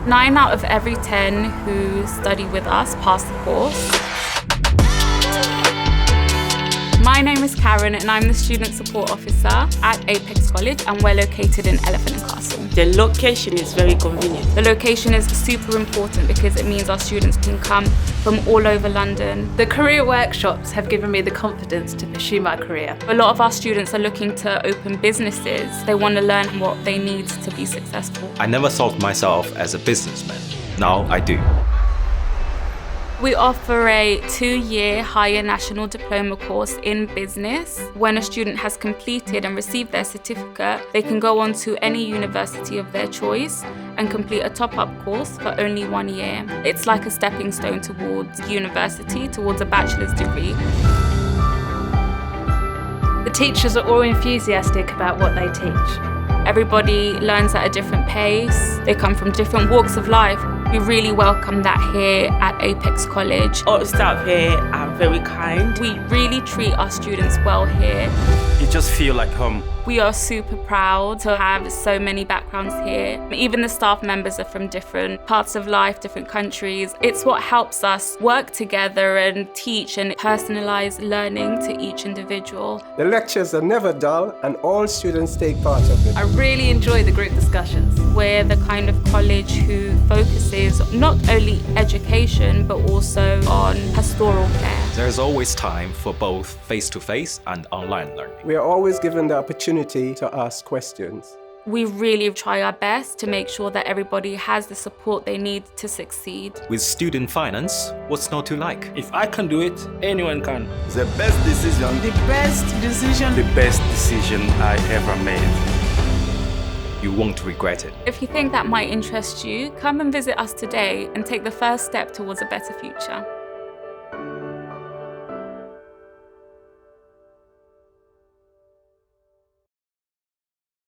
9 out of every 10 who study with us pass the course. My name is Karen and I'm the Student Support Officer at Apex College and we're located in Elephant and Castle. The location is very convenient. The location is super important because it means our students can come from all over London. The career workshops have given me the confidence to pursue my career. A lot of our students are looking to open businesses. They want to learn what they need to be successful. I never thought of myself as a businessman. Now I do. We offer a 2-year higher national diploma course in business. When a student has completed and received their certificate, they can go on to any university of their choice and complete a top-up course for only 1 year. It's like a stepping stone towards university, towards a bachelor's degree. The teachers are all enthusiastic about what they teach. Everybody learns at a different pace. They come from different walks of life. We really welcome that here at Apex College. All the staff here are very kind. We really treat our students well here. You just feel like home. We are super proud to have so many backgrounds here. Even the staff members are from different parts of life, different countries. It's what helps us work together and teach and personalize learning to each individual. The lectures are never dull and all students take part of it. I really enjoy the group discussions. We're the kind of college who focuses not only education but also on pastoral care. There's always time for both face-to-face and online learning. We are always given the opportunity to ask questions. We really try our best to make sure that everybody has the support they need to succeed. With student finance, what's not to like? If I can do it, anyone can. The best decision. The best decision. The best decision I ever made. You won't regret it. If you think that might interest you, come and visit us today and take the first step towards a better future.